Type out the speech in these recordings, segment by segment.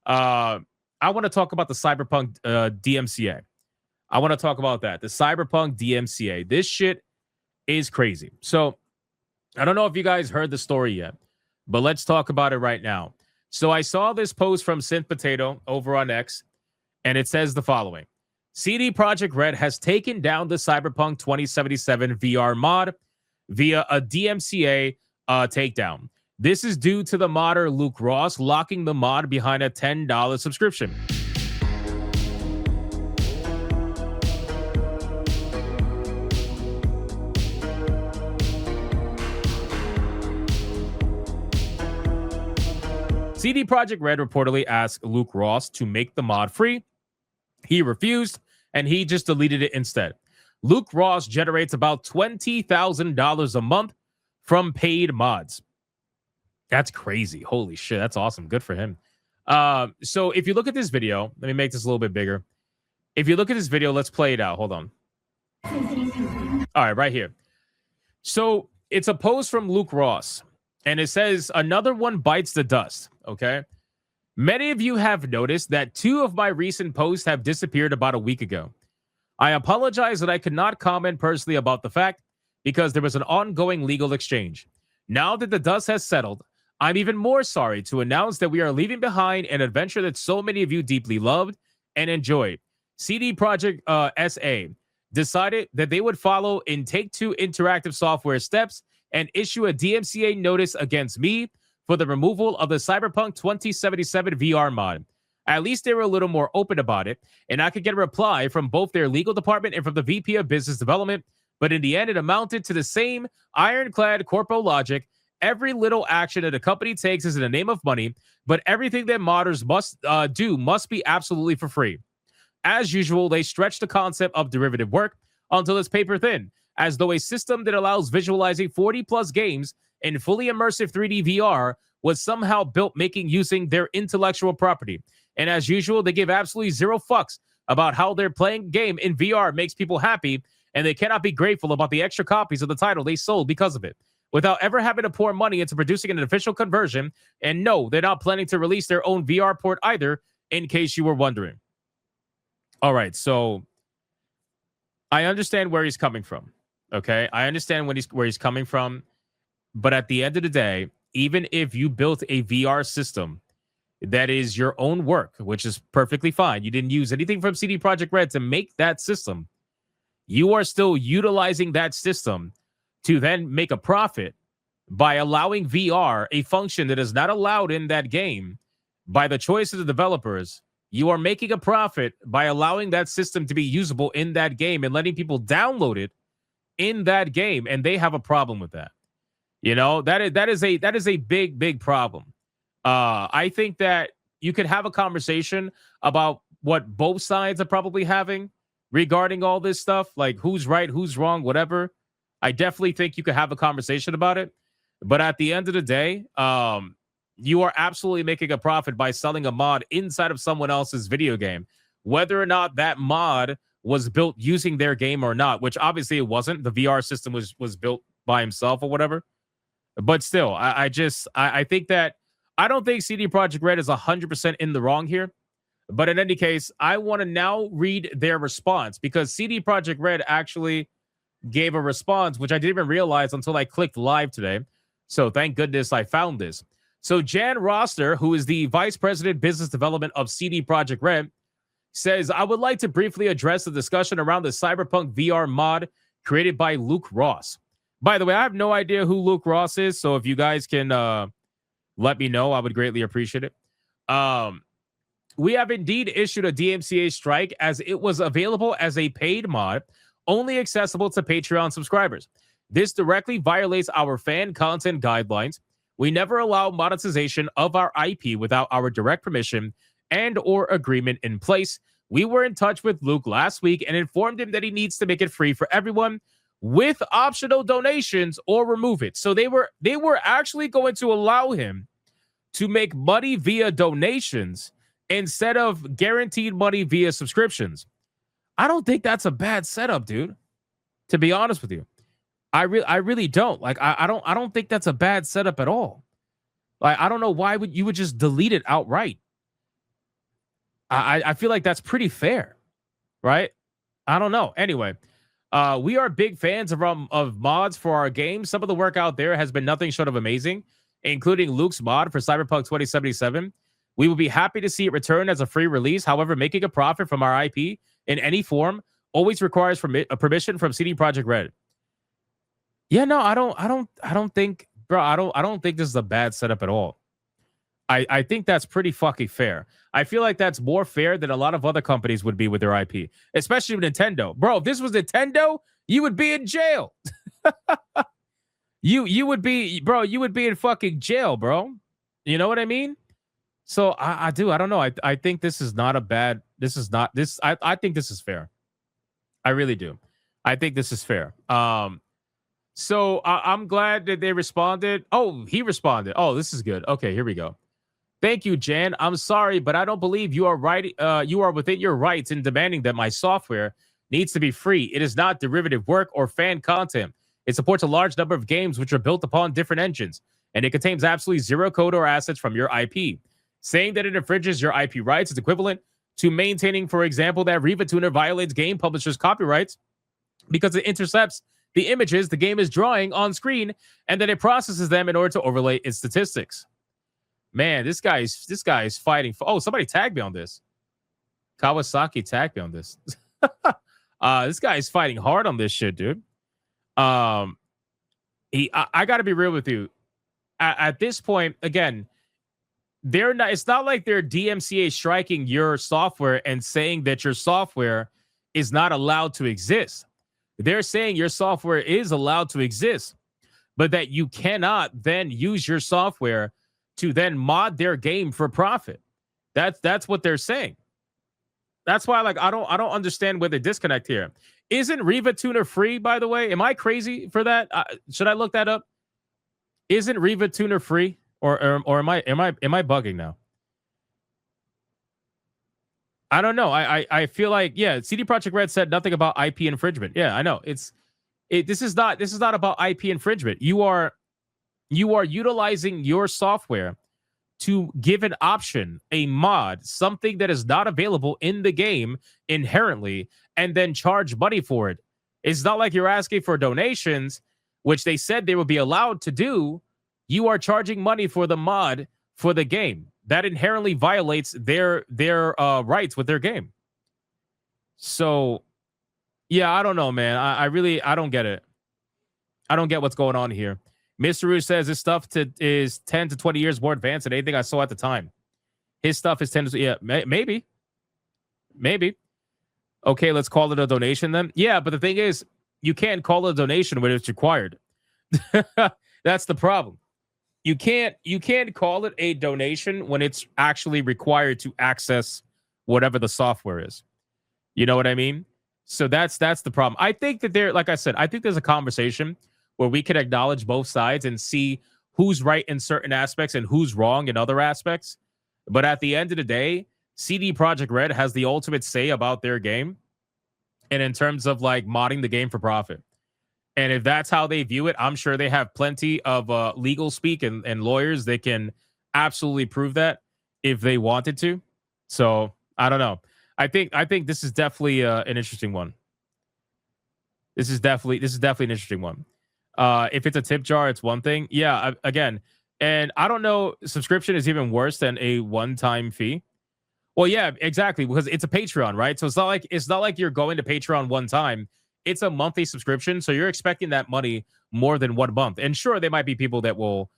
Uh, I want to talk about the Cyberpunk DMCA. I want to talk about that. The Cyberpunk DMCA. This shit is crazy. So I don't know if you guys heard the story yet, but let's talk about it right now. So I saw this post from Synth Potato over on X, and it says the following. CD Projekt Red has taken down the Cyberpunk 2077 VR mod via a DMCA takedown. This is due to the modder Luke Ross locking the mod behind a $10 subscription. CD Projekt Red reportedly asked Luke Ross to make the mod free. He refused, and he just deleted it instead. Luke Ross generates about $20,000 a month from paid mods. That's crazy. Holy shit. That's awesome. Good for him. So if you look at this video, let me make this a little bit bigger. If you look at this video, let's play it out. Hold on. All right, right here. So it's a post from Luke Ross, and it says, another one bites the dust. Okay. Many of you have noticed that 2 of my recent posts have disappeared about a week ago. I apologize that I could not comment personally about the fact because there was an ongoing legal exchange. Now that the dust has settled, I'm even more sorry to announce that we are leaving behind an adventure that so many of you deeply loved and enjoyed. CD Projekt SA decided that they would follow in Take-Two Interactive Software steps and issue a DMCA notice against me for the removal of the Cyberpunk 2077 VR mod. At least they were a little more open about it, and I could get a reply from both their legal department and from the VP of Business Development, but in the end, it amounted to the same ironclad corpo logic. Every little action that a company takes is in the name of money, but everything that modders must do must be absolutely for free. As usual, they stretch the concept of derivative work until it's paper thin, as though a system that allows visualizing 40-plus games in fully immersive 3D VR was somehow built making using their intellectual property. And as usual, they give absolutely zero fucks about how their playing game in VR makes people happy, and they cannot be grateful about the extra copies of the title they sold because of it, without ever having to pour money into producing an official conversion. And no, they're not planning to release their own VR port either, in case you were wondering. All right, so I understand where he's coming from. Okay, I understand where he's coming from, but at the end of the day, even if you built a VR system that is your own work, which is perfectly fine, you didn't use anything from CD Projekt Red to make that system, you are still utilizing that system to then make a profit by allowing VR, a function that is not allowed in that game by the choice of the developers. You are making a profit by allowing that system to be usable in that game and letting people download it in that game, and they have a problem with that. You know, that is a big problem. I think that you could have a conversation about what both sides are probably having regarding all this stuff, like who's right, who's wrong, whatever. I definitely think you could have a conversation about it. But at the end of the day, you are absolutely making a profit by selling a mod inside of someone else's video game, whether or not that mod was built using their game or not, which obviously it wasn't. The VR system was built by himself or whatever. But still, I think that I don't think CD Projekt Red is 100% in the wrong here. But in any case, I want to now read their response, because CD Projekt Red actually gave a response, which I didn't even realize until I clicked live today. So thank goodness I found this. So Jan Roster, who is the Vice President Business Development of CD Projekt Red, says, I would like to briefly address the discussion around the Cyberpunk VR mod created by Luke Ross. By the way, I have no idea who Luke Ross is, so if you guys can let me know, I would greatly appreciate it. We have indeed issued a DMCA strike as it was available as a paid mod, only accessible to Patreon subscribers. This directly violates our fan content guidelines. We never allow monetization of our IP without our direct permission and or agreement in place. We were in touch with Luke last week and informed him that he needs to make it free for everyone with optional donations or remove it. So they were actually going to allow him to make money via donations instead of guaranteed money via subscriptions. I don't think that's a bad setup, dude. To be honest with you, I really don't. Like I don't think that's a bad setup at all. Like I don't know why you would just delete it outright. I feel like that's pretty fair, right? I don't know. Anyway, we are big fans of mods for our games. Some of the work out there has been nothing short of amazing, including Luke's mod for Cyberpunk 2077. We will be happy to see it return as a free release. However, making a profit from our IP in any form always requires a permission from CD Projekt Red. Yeah, no, I don't think, bro. I don't think this is a bad setup at all. I think that's pretty fucking fair. I feel like that's more fair than a lot of other companies would be with their IP, especially with Nintendo. Bro, if this was Nintendo, you would be in jail. you would be, bro, you would be in fucking jail, bro. You know what I mean? So I don't know. I think this is not a bad, this is not this. I think this is fair. I really do. I think this is fair. So I'm glad that they responded. Oh, he responded. Oh, this is good. Okay, here we go. Thank you, Jan. I'm sorry, but I don't believe you are right. You are within your rights in demanding that my software needs to be free. It is not derivative work or fan content. It supports a large number of games which are built upon different engines, and it contains absolutely zero code or assets from your IP. Saying that it infringes your IP rights is equivalent to maintaining, for example, that Riva Tuner violates game publishers' copyrights because it intercepts the images the game is drawing on screen and then it processes them in order to overlay its statistics. Man, this guy's fighting for. Oh, somebody tagged me on this. Kawasaki tagged me on this. This guy is fighting hard on this shit, dude. I got to be real with you. At this point, again, they're not. It's not like they're DMCA striking your software and saying that your software is not allowed to exist. They're saying your software is allowed to exist, but that you cannot then use your software to then mod their game for profit. That's what they're saying. That's why, like, I don't understand where the disconnect here. Isn't Riva Tuner free, by the way? Am I crazy for that? Should I look that up? Isn't Riva Tuner free, or am I bugging now? I don't know. I feel like, yeah, CD Projekt Red said nothing about IP infringement. Yeah, I know. This is not about IP infringement. You are utilizing your software to give an option, a mod, something that is not available in the game inherently, and then charge money for it. It's not like you're asking for donations, which they said they would be allowed to do. You are charging money for the mod for the game. That inherently violates their rights with their game. So, yeah, I don't know, man. I don't get it. I don't get what's going on here. Mr. Rouge says this stuff is 10 to 20 years more advanced than anything I saw at the time. His stuff is 10 to, yeah, maybe. Okay, let's call it a donation then. Yeah, but the thing is, you can't call it a donation when it's required. That's the problem. You can't call it a donation when it's actually required to access whatever the software is. You know what I mean? So that's the problem. I think that like I said, I think there's a conversation where we can acknowledge both sides and see who's right in certain aspects and who's wrong in other aspects. But at the end of the day, CD Projekt Red has the ultimate say about their game, and in terms of like modding the game for profit. And if that's how they view it, I'm sure they have plenty of legal speak and lawyers that can absolutely prove that if they wanted to. So I don't know. I think this is definitely an interesting one. This is definitely an interesting one. If it's a tip jar, it's one thing. Yeah, again, and I don't know. Subscription is even worse than a one-time fee. Well, yeah, exactly, because it's a Patreon, right? So it's not like you're going to Patreon one time. It's a monthly subscription, so you're expecting that money more than 1 month. And sure, there might be people that will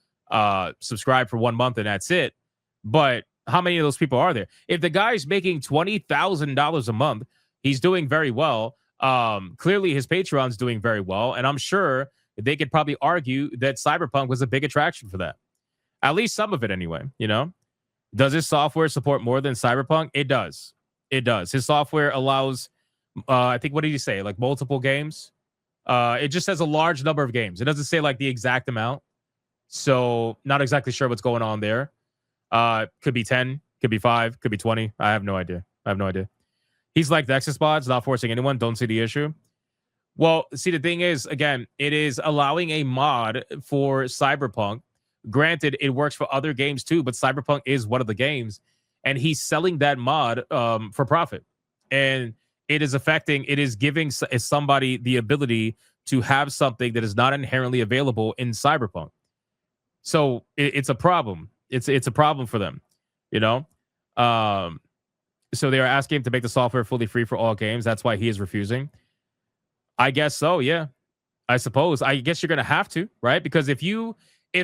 subscribe for 1 month and that's it. But how many of those people are there? If the guy's making $20,000 a month, he's doing very well. Clearly, his Patreon's doing very well, and I'm sure they could probably argue that Cyberpunk was a big attraction for that. At least some of it, anyway. You know, does his software support more than Cyberpunk? It does. It does. His software allows, I think, what did he say? Like multiple games. It just says a large number of games. It doesn't say like the exact amount. So not exactly sure what's going on there. Could be 10, could be 5, could be 20. I have no idea. He's like the Nexus mods, not forcing anyone. Don't see the issue. Well, see, the thing is, again, it is allowing a mod for Cyberpunk. Granted, it works for other games too, but Cyberpunk is one of the games. and he's selling that mod for profit, and it is giving somebody the ability to have something that is not inherently available in Cyberpunk. So it's a problem. It's a problem for them, you know. Um, so they are asking him to make the software fully free for all games. That's why he is refusing. I guess so. Yeah, I suppose. I guess you're gonna have to, right? Because if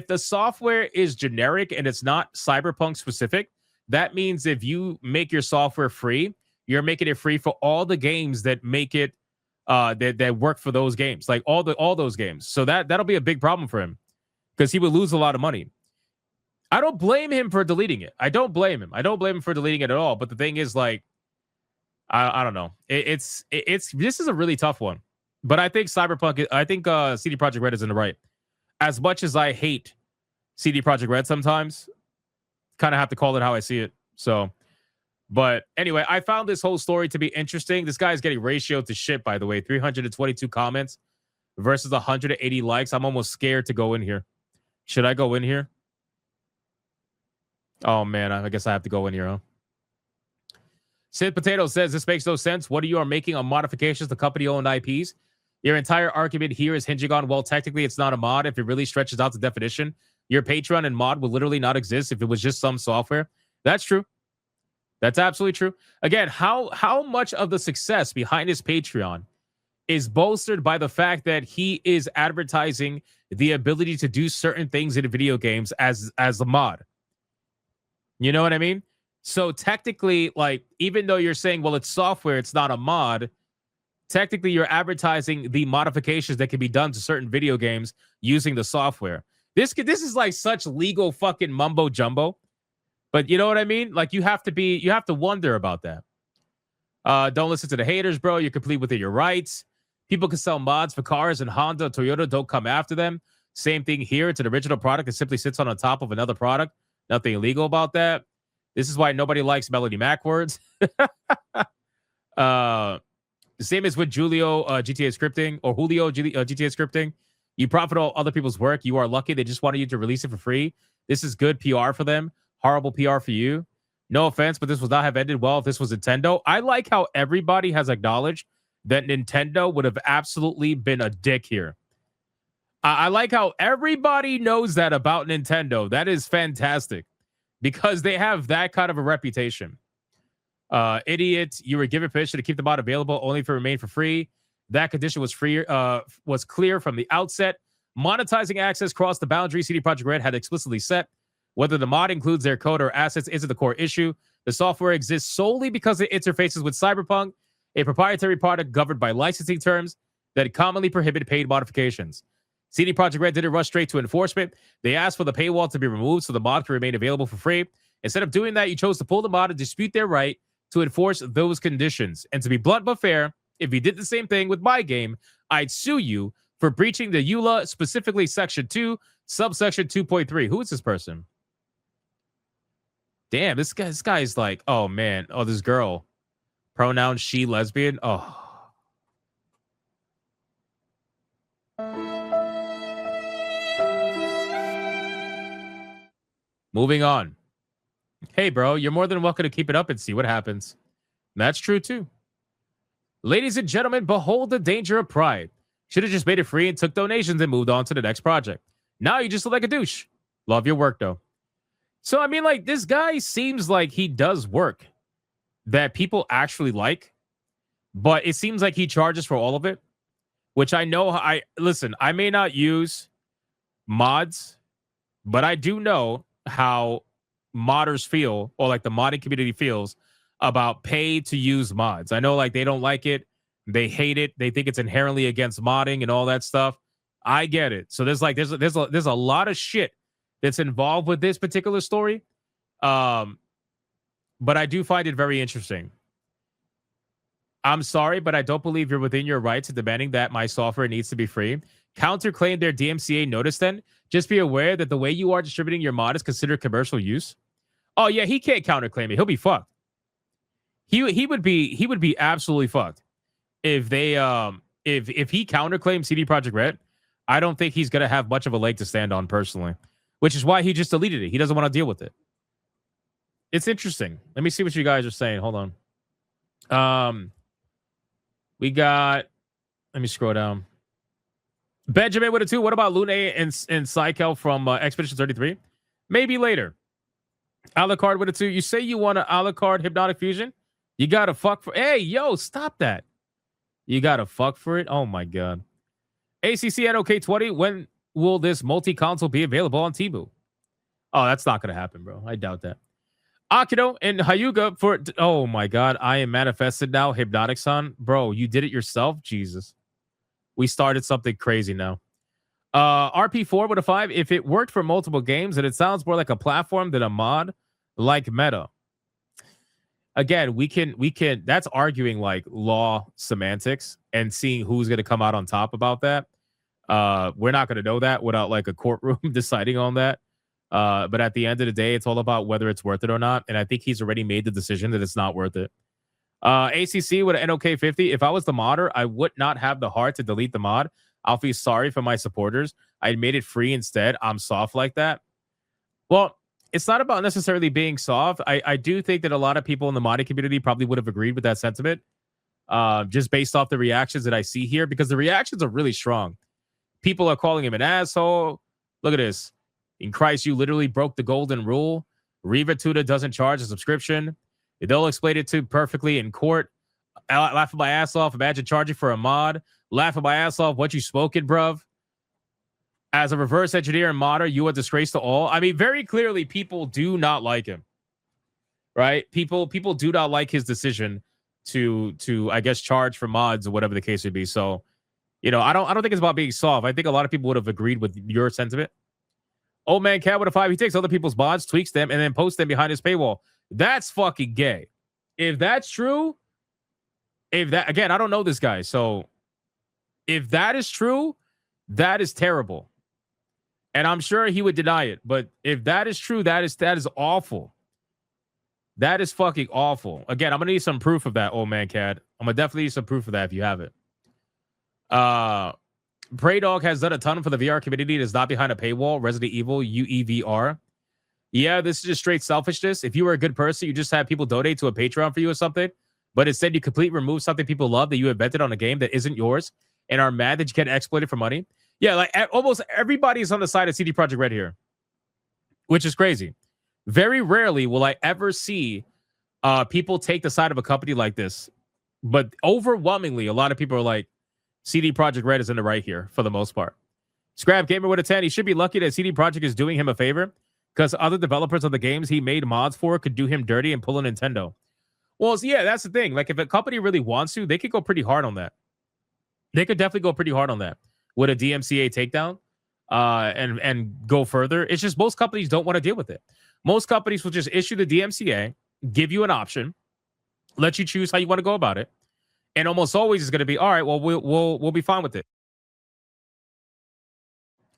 the software is generic and it's not Cyberpunk specific, that means if you make your software free, you're making it free for all the games that make it that work for those games, like all those games. So that'll be a big problem for him because he would lose a lot of money. I don't blame him for deleting it. I don't blame him. I don't blame him for deleting it at all. But the thing is, like, I don't know. It's this is a really tough one. But I think CD Projekt Red is in the right. As much as I hate CD Projekt Red sometimes, kind of have to call it how I see it. So, but anyway, I found this whole story to be interesting. This guy's getting ratioed to shit, by the way. 322 comments versus 180 likes. I'm almost scared to go in here. Should I go in here? Oh, man, I guess I have to go in here, huh? Sid Potato says, this makes no sense. What are you making on modifications to company-owned IPs? Your entire argument here is hinging on, well, technically it's not a mod. If it really stretches out the definition, your Patreon and mod would literally not exist if it was just some software. That's true. That's absolutely true. Again, how much of the success behind his Patreon is bolstered by the fact that he is advertising the ability to do certain things in video games as a mod? You know what I mean? So technically, like, even though you're saying, well, it's software, it's not a mod, technically you're advertising the modifications that can be done to certain video games using the software. This is like such legal fucking mumbo jumbo. But you know what I mean? Like, you have to wonder about that. Don't listen to the haters, bro. You're complete within your rights. People can sell mods for cars, and Honda, Toyota don't come after them. Same thing here. It's an original product that simply sits on top of another product. Nothing illegal about that. This is why nobody likes Melody Mac words. The same as with Julio GTA scripting or Julio GTA scripting. You profit all other people's work. You are lucky. They just wanted you to release it for free. This is good PR for them. Horrible PR for you. No offense, but this would not have ended well if this was Nintendo. I like how everybody has acknowledged that Nintendo would have absolutely been a dick here. I like how everybody knows that about Nintendo. That is fantastic because they have that kind of a reputation. Idiot, you were given permission to keep the mod available only if it remained for free. That condition was clear from the outset. Monetizing access crossed the boundary CD Projekt Red had explicitly set. Whether the mod includes their code or assets isn't the core issue. The software exists solely because it interfaces with Cyberpunk, a proprietary product governed by licensing terms that commonly prohibit paid modifications. CD Projekt Red didn't rush straight to enforcement. They asked for the paywall to be removed so the mod can remain available for free. Instead of doing that, you chose to pull the mod and dispute their right to enforce those conditions. And to be blunt but fair, if you did the same thing with my game, I'd sue you for breaching the EULA, specifically Section 2, subsection 2.3. Who is this person? Damn, this guy's like, oh, man. Oh, this girl. Pronoun she, lesbian. Oh. Moving on. Hey, bro, you're more than welcome to keep it up and see what happens. That's true, too. Ladies and gentlemen, behold the danger of pride. Should have just made it free and took donations and moved on to the next project. Now you just look like a douche. Love your work, though. So, I mean, like, this guy seems like he does work that people actually like, but it seems like he charges for all of it, which I know. Listen, I may not use mods, but I do know how modders feel, or like the modding community feels about pay to use mods. I know, like, they don't like it. They hate it. They think it's inherently against modding and all that stuff. I get it. So there's a lot of shit that's involved with this particular story. But I do find it very interesting. I'm sorry, but I don't believe you're within your rights to demanding that my software needs to be free. Counterclaim their DMCA notice then. Just be aware that the way you are distributing your mod is considered commercial use. Oh yeah, he can't counterclaim it. He'll be fucked. He would be absolutely fucked if they if he counterclaims CD Projekt Red. I don't think he's gonna have much of a leg to stand on personally, which is why he just deleted it. He doesn't want to deal with it. It's interesting. Let me see what you guys are saying. Hold on. We got. Let me scroll down. Benjamin with a 2. What about Lune and Cycle from Expedition 33? Maybe later. Alucard with a 2. You say you want an Alucard Hypnotic Fusion? You gotta fuck for. Hey, yo, stop that. You gotta fuck for it. Oh my god. ACCNOK20. When will this multi-console be available on Temu? Oh, that's not gonna happen, bro. I doubt that. Akido and Hyuga for. Oh my god, I am manifested now. Hypnotic-san, bro, you did it yourself. Jesus, we started something crazy now. RP4 with a 5. If it worked for multiple games, and it sounds more like a platform than a mod, like Meta. Again, we can. That's arguing like law semantics and seeing who's going to come out on top about that. We're not going to know that without like a courtroom deciding on that. But at the end of the day, it's all about whether it's worth it or not. And I think he's already made the decision that it's not worth it. ACC with an NOK 50. If I was the modder, I would not have the heart to delete the mod. I'll feel sorry for my supporters. I made it free instead. I'm soft like that. Well, it's not about necessarily being soft. I do think that a lot of people in the modding community probably would have agreed with that sentiment. Just based off the reactions that I see here, because the reactions are really strong. People are calling him an asshole. Look at this. In Christ, you literally broke the golden rule. Riva Tuda doesn't charge a subscription. They'll explain it to perfectly in court. Laughing my ass off. Imagine charging for a mod. Laughing my ass off. What you spoken, bruv? As a reverse engineer and modder, you a disgrace to all. I mean, very clearly, people do not like him. Right? People do not like his decision to I guess charge for mods or whatever the case would be. So, you know, I don't think it's about being soft. I think a lot of people would have agreed with your sentiment. Old man cat with a 5. He takes other people's mods, tweaks them, and then posts them behind his paywall. That's fucking gay. If that's true, again, I don't know this guy. So if that is true, that is terrible. And I'm sure he would deny it. But if that is true, that is awful. That is fucking awful. Again, I'm gonna need some proof of that, old man cat. I'm gonna definitely need some proof of that if you have it. Prey Dog has done a ton for the VR community. It is not behind a paywall. Resident Evil UEVR. Yeah, this is just straight selfishness. If you were a good person, you just have people donate to a Patreon for you or something. But instead, you completely remove something people love that you invented on a game that isn't yours and are mad that you can't exploit it for money. Yeah, like almost everybody is on the side of CD Projekt Red here, which is crazy. Very rarely will I ever see people take the side of a company like this. But overwhelmingly, a lot of people are like, CD Projekt Red is in the right here for the most part. Scrap Gamer with a 10. He should be lucky that CD Projekt is doing him a favor because other developers of the games he made mods for could do him dirty and pull a Nintendo. Well, yeah, that's the thing. Like, if a company really wants to, they could go pretty hard on that. They could definitely go pretty hard on that with a DMCA takedown and go further. It's just most companies don't want to deal with it. Most companies will just issue the DMCA, give you an option, let you choose how you want to go about it. And almost always is going to be, all right, well, we'll be fine with it.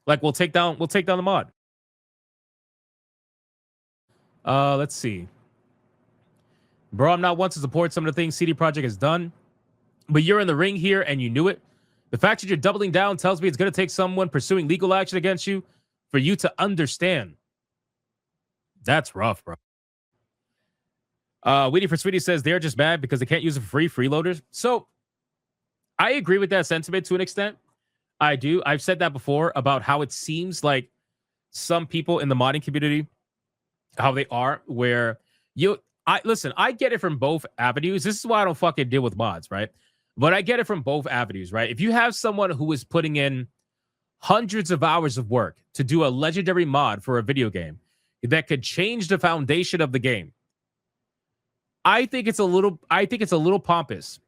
Like, we'll take down the mod. Let's see. Bro, I'm not one to support some of the things CD Projekt has done, but you're in the ring here and you knew it. The fact that you're doubling down tells me it's going to take someone pursuing legal action against you for you to understand. That's rough, bro. Weedy for Sweetie says they're just mad because they can't use it for free, freeloaders. So I agree with that sentiment to an extent. I do. I've said that before about how it seems like some people in the modding community, how they are, where I get it from both avenues. This is why I don't fucking deal with mods, right? But I get it from both avenues, right? If you have someone who is putting in hundreds of hours of work to do a legendary mod for a video game that could change the foundation of the game, I think it's a little pompous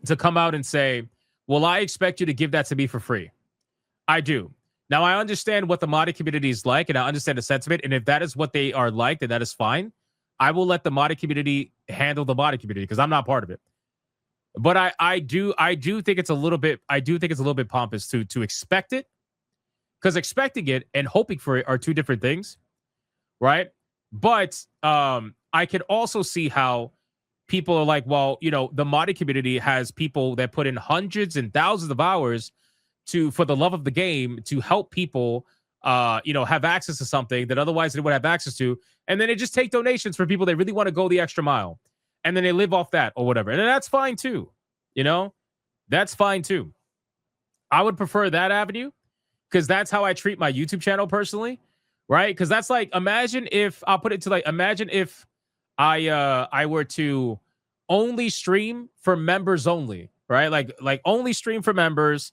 to come out and say, well, I expect you to give that to me for free. I do. Now, I understand what the modding community is like, and I understand the sentiment. And if that is what they are like, then that is fine. I will let the modding community handle the modding community because I'm not part of it. But I do think it's a little bit pompous to expect it, because expecting it and hoping for it are two different things, right? But I can also see how people are like, well, you know, the modding community has people that put in hundreds and thousands of hours for the love of the game to help people have access to something that otherwise they would have access to, and then they just take donations for people they really want to go the extra mile, and then they live off that or whatever, and that's fine too. That's fine too. I would prefer that avenue because that's how I treat my YouTube channel personally, right? Because that's like, imagine if I were to only stream for members only, right? Like only stream for members,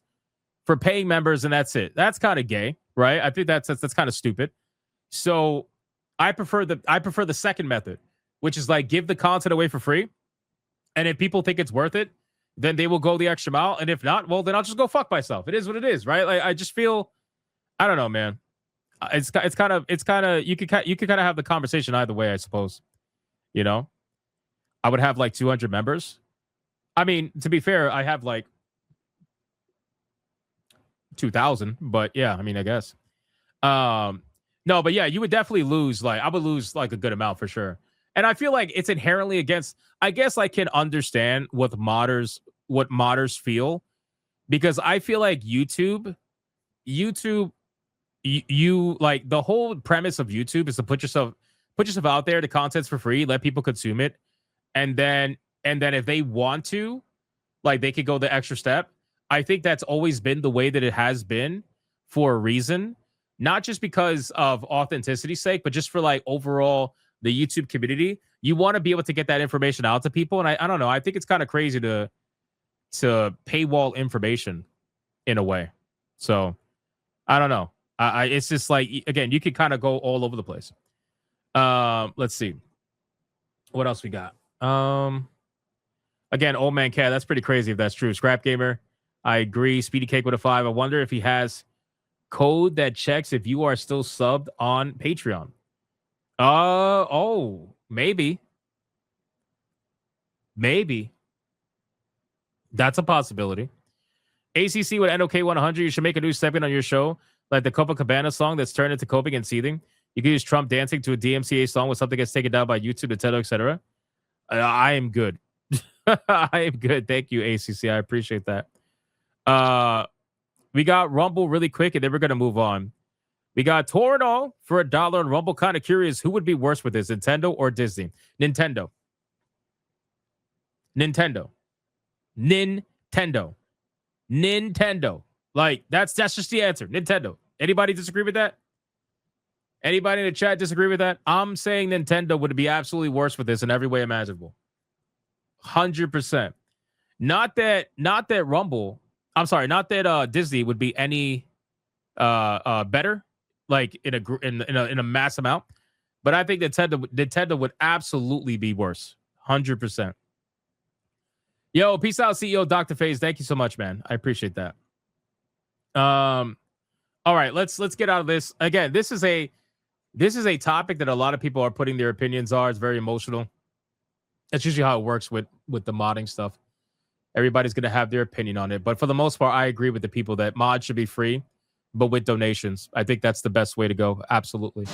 for paying members, and that's it. That's kind of gay, right? I think that's kind of stupid. So I prefer the second method, which is like give the content away for free, and if people think it's worth it, then they will go the extra mile, and if not, well, then I'll just go fuck myself. It is what it is, right? Like I just feel, I don't know, man. It's kind of you could kind of have the conversation either way, I suppose. I would have like 200 members. I mean, to be fair, I have like 2,000, but yeah, I mean, I guess. No, but yeah, you would definitely lose. Like, I would lose like a good amount for sure. And I feel like it's inherently against. I guess I can understand what modders feel, because I feel like YouTube, you like the whole premise of YouTube is to put yourself out there. The content's for free, let people consume it, and then if they want to, like, they could go the extra step. I think that's always been the way that it has been for a reason, not just because of authenticity's sake, but just for like overall the YouTube community. You want to be able to get that information out to people, and I don't know. I think it's kind of crazy to paywall information in a way. So I don't know. It's just like, again, you could kind of go all over the place. Let's see what else we got. Again, old man cat. That's pretty crazy if that's true. Scrap Gamer, I agree. Speedy Cake with a 5. I wonder if he has code that checks if you are still subbed on Patreon. Oh, maybe. That's a possibility. ACC with NOK 100. You should make a new segment on your show, like the Copacabana song that's turned into coping and seething. You can use Trump dancing to a DMCA song when something gets taken down by YouTube, Nintendo, etc. I am good. I am good. Thank you, ACC. I appreciate that. We got Rumble really quick, and then we're going to move on. We got Toradol for $1 on Rumble. Kind of curious, who would be worse with this, Nintendo or Disney? Nintendo. Like, that's just the answer. Nintendo. Anybody disagree with that? Anybody in the chat disagree with that? I'm saying Nintendo would be absolutely worse with this in every way imaginable. 100%. Not that Rumble. I'm sorry. Not that Disney would be any better, like in a mass amount. But I think Nintendo would absolutely be worse. 100%. Yo, peace out, CEO Dr. FaZe. Thank you so much, man. I appreciate that. All right, let's get out of this. Again, this is a topic that a lot of people are putting their opinions on. It's very emotional. That's usually how it works with the modding stuff. Everybody's going to have their opinion on it. But for the most part, I agree with the people that mods should be free, but with donations. I think that's the best way to go. Absolutely.